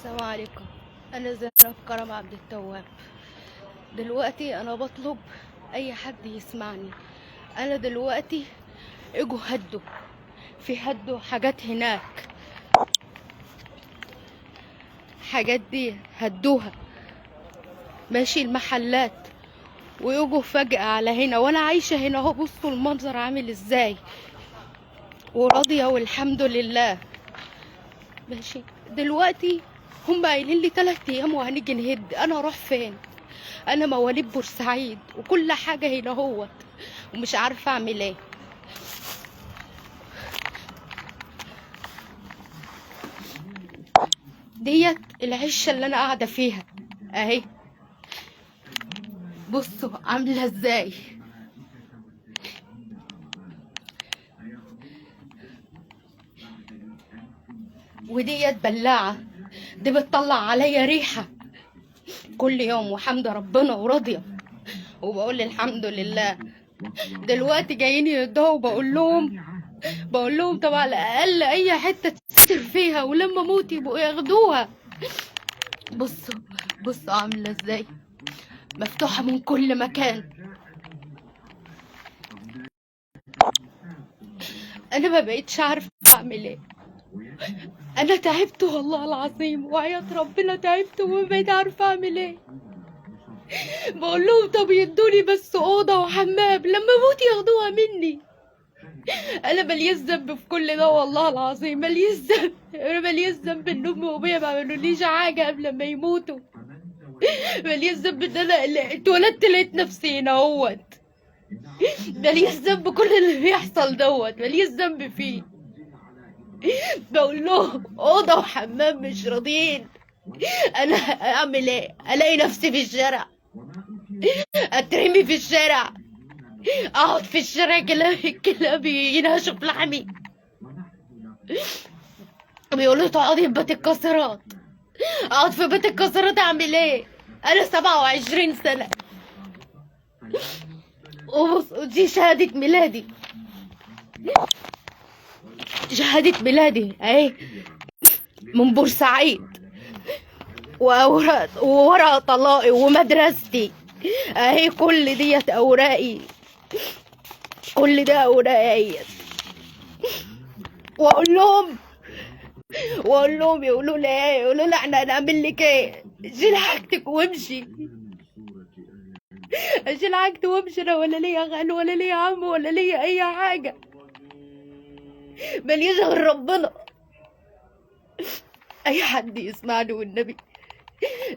السلام عليكم. انا زينب كرم عبد التواب. دلوقتي انا بطلب اي حد يسمعني. انا دلوقتي اجوا هدوا حاجات هناك، حاجات دي هدوها، ماشي، المحلات، ويجوا فجأة على هنا وانا عايشة هنا اهو. بصوا المنظر عامل ازاي، وراضية والحمد لله. ماشي، دلوقتي هم قايلين لي 3 ايام وهنيجي نهد. انا اروح فين؟ انا مواليد بورسعيد وكل حاجه هنا اهوت، ومش عارفه اعمل ايه. ديت العشه اللي انا قاعده فيها اهي، بصوا عامله ازاي. وديت بلاعه، دي بتطلع عليا ريحه كل يوم، وحمد ربنا وراضيه وبقول الحمد لله. دلوقتي جايين يدوا، بقول لهم طب على الاقل اي حته تستر فيها، ولما اموت يبقوا ياخدوها. بصوا، بصوا عامله ازاي، مفتوحه من كل مكان. انا ما بقيتش عارفه اعمل ايه. انا تعبت والله العظيم، وعياط ربنا تعبت وما بقيت عارفه اعمل ايه. بقول لهم طب يدوني بس اوضه وحمام، لما اموت ياخدوها مني. انا ماليش ذنب في كل ده والله العظيم، ماليش ذنب. انا ماليش ذنب ان امي وابويا ما عملوليش حاجه قبل ما يموتوا. ماليش ذنب ان انا اللي اتولدت لقيت نفسي هنا اهوت. ماليش ذنب كل اللي بيحصل دوت، ماليش ذنب فيه. بقول لهم اوضه وحمام مش راضيين. انا اعمل ايه؟ الاقي نفسي في الشارع، اترمي في الشارع، اقعد في الشارع، كلاب ينهشوا في لحمي. بيقولوا تقعدي في بيت الكسرات. اقعد في بيت الكسرات اعمل ايه؟ انا 27 سنه، وبص دي شهاده ميلادي، شهاده ميلادي اهي، من بورسعيد، واوراق وورق طلائي ومدرستي اهي، كل ديت اوراقي، كل ده اوراقي. واقول لهم يقولوا لي ايه؟ يقولوا لي احنا هنعمل لك ايه؟ شيل حاجتك وامشي. اشيل حاجتي وامشي؟ انا ولا ليا غل ولا ليا عم ولا ليا اي حاجه، ماليش غير ربنا. اي حد يسمعني والنبي،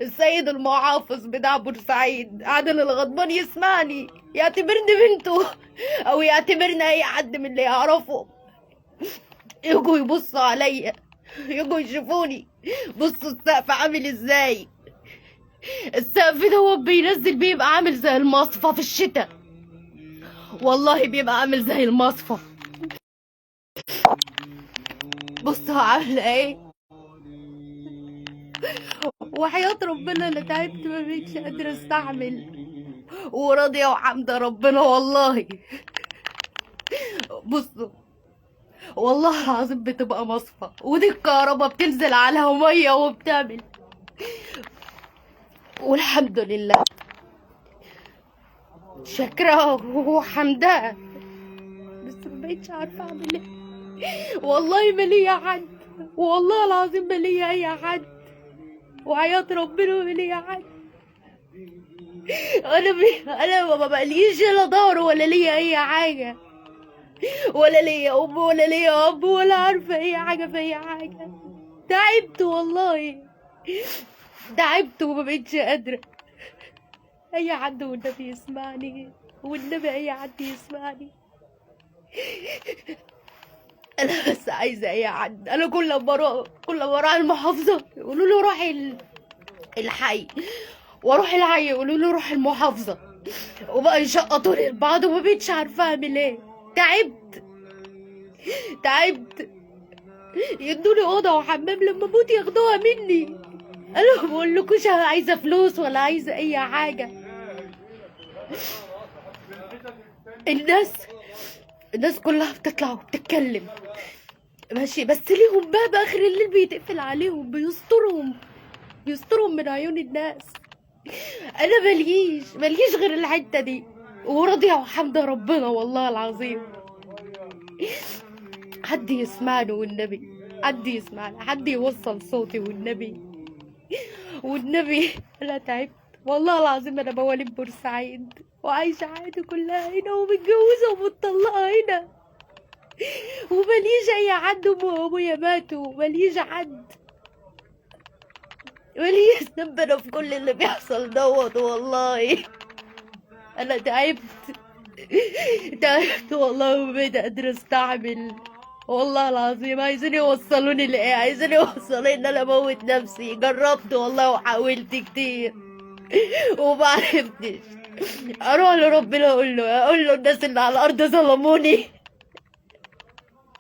السيد المحافظ بتاع بورسعيد عادل الغضبان يسمعني، يعتبرني بنته او يعتبرني اي حد من اللي يعرفه. يجوا يبصوا عليا، يجوا يشوفوني. بصوا السقف عامل ازاي، السقف ده هو بينزل بيبقى عامل زي المصفى في الشتاء، والله بيبقى عامل زي المصفى. بصوا عامله ايه، وحياة ربنا انا تعبت، ما بقتش قادره استحمل، وراضيه وحامده ربنا والله. بصوا والله العظيم بتبقى مصفى، ودي الكهرباء بتنزل عليها ميه وبتعمل، والحمد لله شاكراه وحمداه. بس ما بقتش عارفه اعمل ايه، والله ما ليا حد، والله العظيم ما ليا اي حد، وحياة ربنا ما ليا حد. انا ما بقاليش لا ظهر ولا ليا اي حاجه، ولا ليا ام ولا ليا اب، ولا عارفه اي حاجه في اي حاجه. تعبت والله، تعبت وما بقتش قادره. اي حد والنبي يسمعني، والنبي اي حد يسمعني. انا بس عايزه اي حد. انا كل ما اروح المحافظه يقولوا لي روحي الحي، واروح الحي يقولوا لي روح المحافظه، وبقى يشقطوا لي البعض، وما بقتش عارفه اعمل ايه. تعبت. يدوني اوضه وحمام، لما اموت ياخدوها مني. انا ما بقولكوش عايزه فلوس ولا عايزه اي حاجه. الناس الناس كلها بتطلع وبتتكلم، ماشي، بس ليهم باب اخر الليل بيتقفل عليهم بيسترهم. يسترهم من عيون الناس. انا مليش غير الحته دي، وراضيه وحمد ربنا والله العظيم. حد يسمعني والنبي، حد يسمعني، حد يوصل صوتي والنبي، والنبي. انا تعبت والله العظيم. انا مواليد بورسعيد وعايشه حياتي كلها هنا ومتجوزه ومتطلقه هنا، ومليش اي حد. امي وابويا ماتوا، مليش حد، مليش ذنب انا في كل اللي بيحصل دوت والله. انا تعبت، تعبت والله وبقيت قادرة استحمل والله العظيم. عايزين يوصلوني لايه؟ عايزين يوصلوني ان انا اموت نفسي. جربت والله وحاولت كتير ومعرفتش. اروح لربنا اقول له الناس اللي على الارض ظلموني.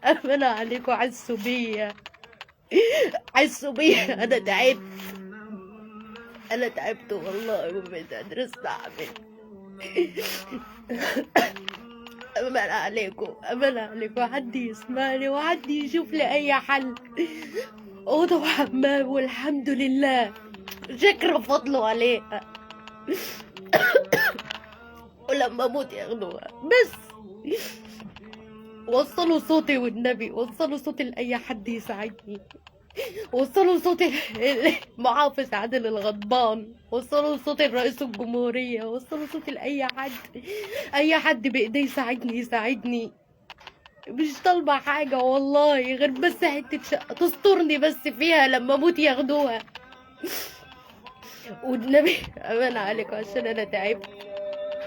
امانة عليكم، حسوا بيا، حسوا بيا. انا تعبت، انا تعبت والله وبقيت قادرة استحمل. أمان عليكم، أمان عليكم، حد يسمعني وحد يشوف لي أي حل. أوضة وحمام والحمد لله، شكر فضله عليها. ولما أموت ياخدوها بس. وصلوا صوتي والنبي، وصلوا صوتي لأي حد يساعدني. وصلوا صوتي المحافظ عادل الغضبان، وصلوا صوتي لرئيس الجمهورية، وصلوا صوتي لأي حد، أي حد بإيديه يساعدني. مش طالبة حاجة والله غير بس حتة شقة تسترني بس فيها، لما اموت ياخدوها. والنبي امان عليكم عشان انا تعبت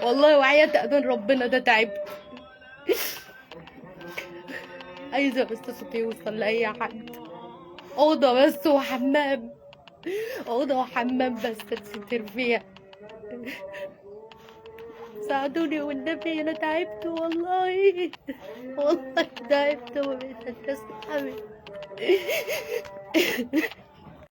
والله، وحياة امان ربنا ده تعبت. عايزة بس صوتي يوصل لأي حد. أوضة بس وحمام، أوضة وحمام بس تستر فيها. ساعدوني والنبي، أنا تعبت والله، والله تعبت وبقيت أستحمل.